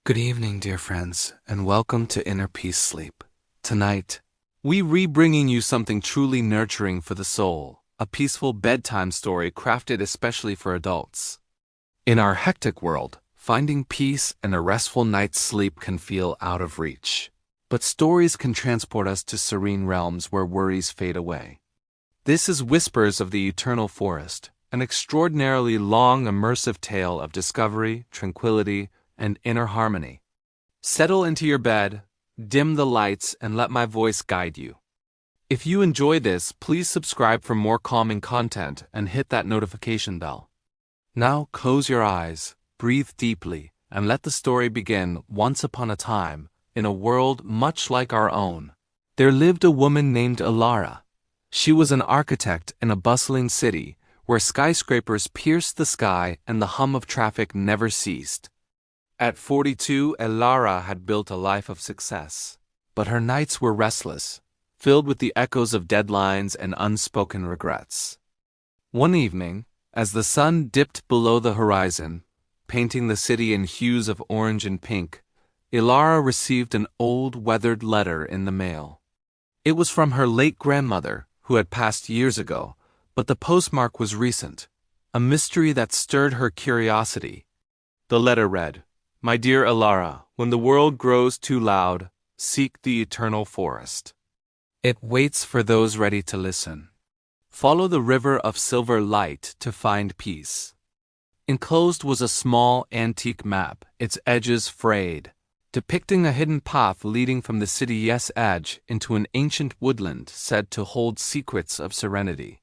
Good evening, dear friends, and welcome to Inner Peace Sleep. Tonight, we bringing you something truly nurturing for the soul, a peaceful bedtime story crafted especially for adults. In our hectic world, finding peace and a restful night's sleep can feel out of reach. But stories can transport us to serene realms where worries fade away. This is Whispers of the Eternal Forest, an extraordinarily long, immersive tale of discovery, tranquility, and inner harmony. Settle into your bed, dim the lights, and let my voice guide you. If you enjoy this, please subscribe for more calming content and hit that notification bell. Now close your eyes, breathe deeply, and let the story begin. Once upon a time, in a world much like our own, there lived a woman named Alara. She was an architect in a bustling city where skyscrapers pierced the sky and the hum of traffic never ceased. At 42, Alara had built a life of success, but her nights were restless, filled with the echoes of deadlines and unspoken regrets. One evening, as the sun dipped below the horizon, painting the city in hues of orange and pink, Alara received an old, weathered letter in the mail. It was from her late grandmother, who had passed years ago, but the postmark was recent, a mystery that stirred her curiosity. The letter read, "My dear Alara, when the world grows too loud, seek the eternal forest. It waits for those ready to listen. Follow the river of silver light to find peace." Enclosed was a small, antique map, its edges frayed, depicting a hidden path leading from the city's edge into an ancient woodland said to hold secrets of serenity.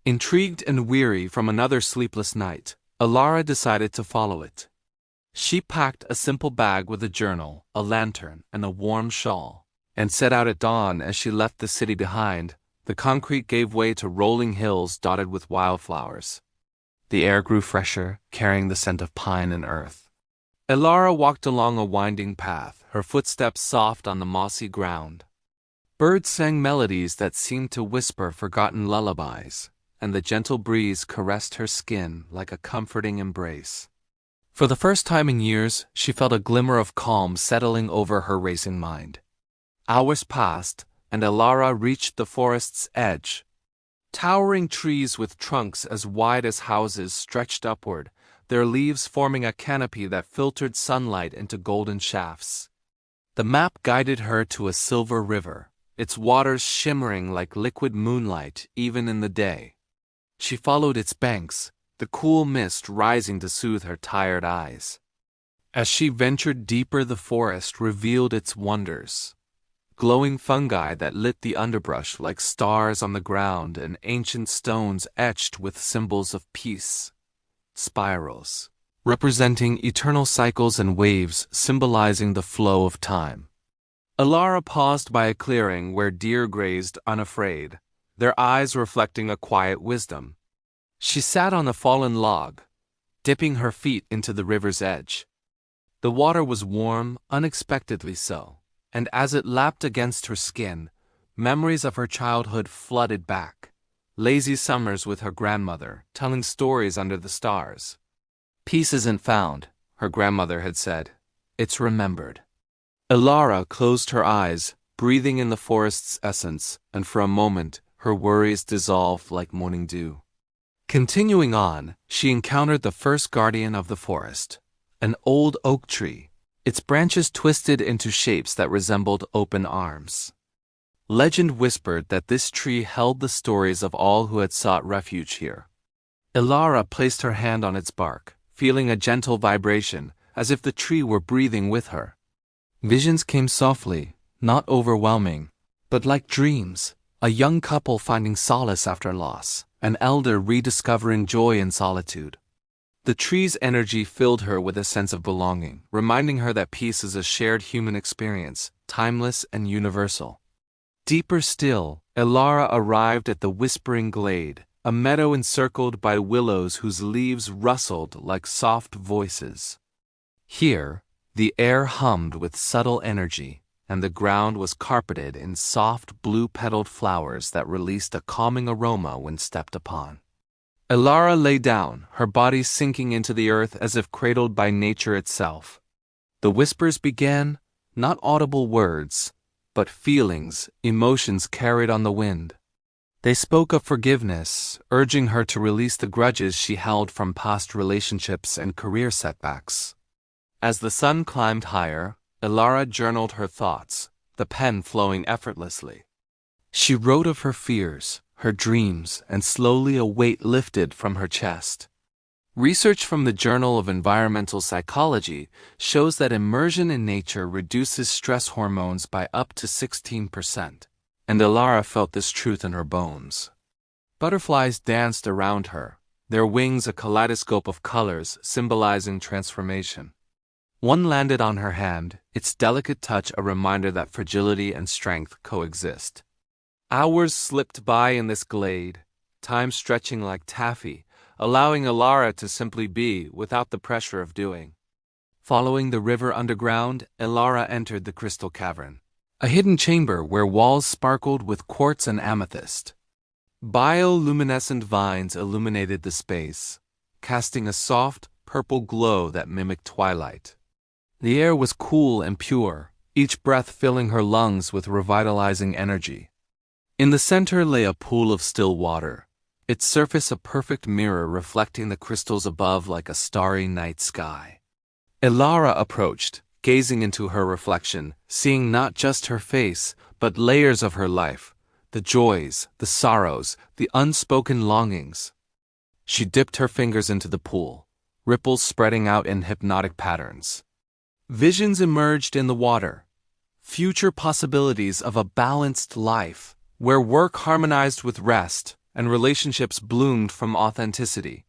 Intrigued and weary from another sleepless night, Alara decided to follow it. She packed a simple bag with a journal, a lantern, and a warm shawl, and set out at dawn. As she left the city behind, the concrete gave way to rolling hills dotted with wildflowers. The air grew fresher, carrying the scent of pine and earth. Alara walked along a winding path, her footsteps soft on the mossy ground. Birds sang melodies that seemed to whisper forgotten lullabies, and the gentle breeze caressed her skin like a comforting embrace. For the first time in years, she felt a glimmer of calm settling over her racing mind. Hours passed, and Alara reached the forest's edge. Towering trees with trunks as wide as houses stretched upward, their leaves forming a canopy that filtered sunlight into golden shafts. The map guided her to a silver river, its waters shimmering like liquid moonlight even in the day. She followed its banks, the cool mist rising to soothe her tired eyes. As she ventured deeper, the forest revealed its wonders. Glowing fungi that lit the underbrush like stars on the ground and ancient stones etched with symbols of peace. Spirals, representing eternal cycles, and waves symbolizing the flow of time. Alara paused by a clearing where deer grazed unafraid, their eyes reflecting a quiet wisdom. She sat on a fallen log, dipping her feet into the river's edge. The water was warm, unexpectedly so, and as it lapped against her skin, memories of her childhood flooded back. Lazy summers with her grandmother, telling stories under the stars. "Peace isn't found," her grandmother had said. "It's remembered." Alara closed her eyes, breathing in the forest's essence, and for a moment her worries dissolved like morning dew. Continuing on, she encountered the first guardian of the forest, an old oak tree, its branches twisted into shapes that resembled open arms. Legend whispered that this tree held the stories of all who had sought refuge here. Alara placed her hand on its bark, feeling a gentle vibration, as if the tree were breathing with her. Visions came softly, not overwhelming, but like dreams, a young couple finding solace after loss, an elder rediscovering joy in solitude. The tree's energy filled her with a sense of belonging, reminding her that peace is a shared human experience, timeless and universal. Deeper still, Alara arrived at the Whispering Glade, a meadow encircled by willows whose leaves rustled like soft voices. Here, the air hummed with subtle energy, and the ground was carpeted in soft blue-petaled flowers that released a calming aroma when stepped upon. Alara lay down, her body sinking into the earth as if cradled by nature itself. The whispers began, not audible words, but feelings, emotions carried on the wind. They spoke of forgiveness, urging her to release the grudges she held from past relationships and career setbacks. As the sun climbed higher, Elara journaled her thoughts, the pen flowing effortlessly. She wrote of her fears, her dreams, and slowly a weight lifted from her chest. Research from the Journal of Environmental Psychology shows that immersion in nature reduces stress hormones by up to 16%, and Elara felt this truth in her bones. Butterflies danced around her, their wings a kaleidoscope of colors symbolizing transformation. One landed on her hand, its delicate touch a reminder that fragility and strength coexist. Hours slipped by in this glade, time stretching like taffy, allowing Elara to simply be without the pressure of doing. Following the river underground, Elara entered the crystal cavern, a hidden chamber where walls sparkled with quartz and amethyst. Bioluminescent vines illuminated the space, casting a soft, purple glow that mimicked twilight. The air was cool and pure, each breath filling her lungs with revitalizing energy. In the center lay a pool of still water, its surface a perfect mirror reflecting the crystals above like a starry night sky. Elara approached, gazing into her reflection, seeing not just her face, but layers of her life, the joys, the sorrows, the unspoken longings. She dipped her fingers into the pool, ripples spreading out in hypnotic patterns. Visions emerged in the water, future possibilities of a balanced life, where work harmonized with rest and relationships bloomed from authenticity.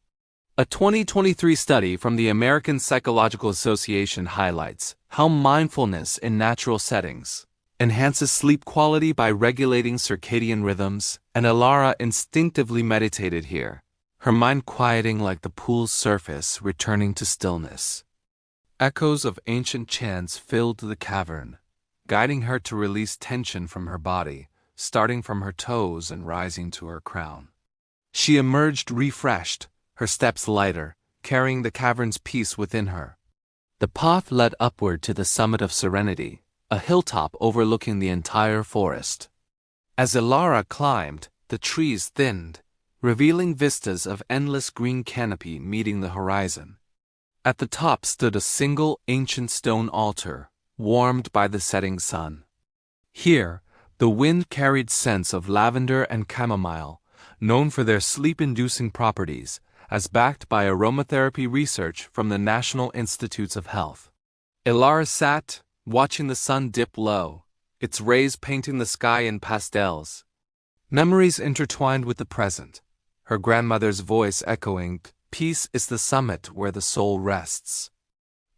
A 2023 study from the American Psychological Association highlights how mindfulness in natural settings enhances sleep quality by regulating circadian rhythms, and Elara instinctively meditated here, her mind quieting like the pool's surface, returning to stillness. Echoes of ancient chants filled the cavern, guiding her to release tension from her body, starting from her toes and rising to her crown. She emerged refreshed, her steps lighter, carrying the cavern's peace within her. The path led upward to the summit of serenity, a hilltop overlooking the entire forest. As Elara climbed, the trees thinned, revealing vistas of endless green canopy meeting the horizon. At the top stood a single ancient stone altar, warmed by the setting sun. Here, the wind carried scents of lavender and chamomile, known for their sleep-inducing properties, as backed by aromatherapy research from the National Institutes of Health. Elara sat, watching the sun dip low, its rays painting the sky in pastels. Memories intertwined with the present, her grandmother's voice echoing, "Peace is the summit where the soul rests."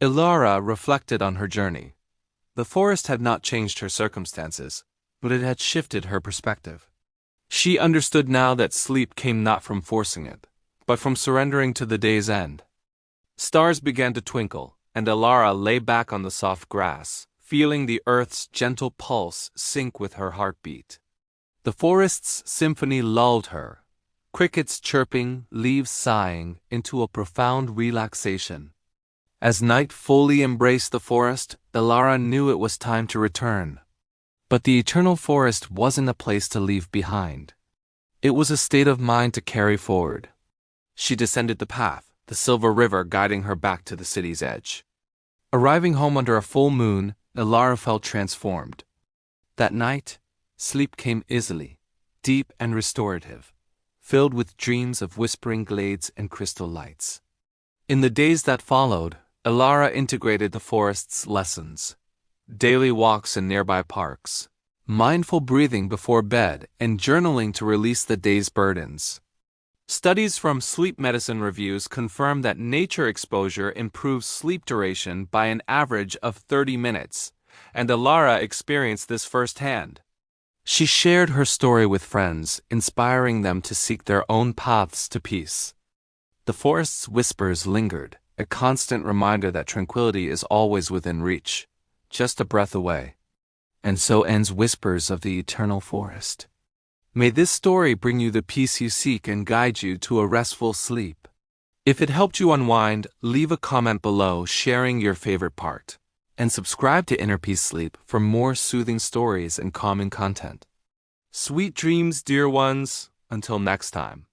Elara reflected on her journey. The forest had not changed her circumstances, but it had shifted her perspective. She understood now that sleep came not from forcing it, but from surrendering to the day's end. Stars began to twinkle, and Elara lay back on the soft grass, feeling the earth's gentle pulse sync with her heartbeat. The forest's symphony lulled her, crickets chirping, leaves sighing, into a profound relaxation. As night fully embraced the forest, Elara knew it was time to return. But the eternal forest wasn't a place to leave behind. It was a state of mind to carry forward. She descended the path, the silver river guiding her back to the city's edge. Arriving home under a full moon, Elara felt transformed. That night, sleep came easily, deep and restorative, filled with dreams of whispering glades and crystal lights. In the days that followed, Elara integrated the forest's lessons. Daily walks in nearby parks, mindful breathing before bed, and journaling to release the day's burdens. Studies from sleep medicine reviews confirm that nature exposure improves sleep duration by an average of 30 minutes, and Elara experienced this firsthand. She shared her story with friends, inspiring them to seek their own paths to peace. The forest's whispers lingered, a constant reminder that tranquility is always within reach, just a breath away. And so ends Whispers of the Eternal Forest. May this story bring you the peace you seek and guide you to a restful sleep. If it helped you unwind, leave a comment below sharing your favorite part. and subscribe to Inner Peace Sleep for more soothing stories and calming content. Sweet dreams, dear ones. Until next time.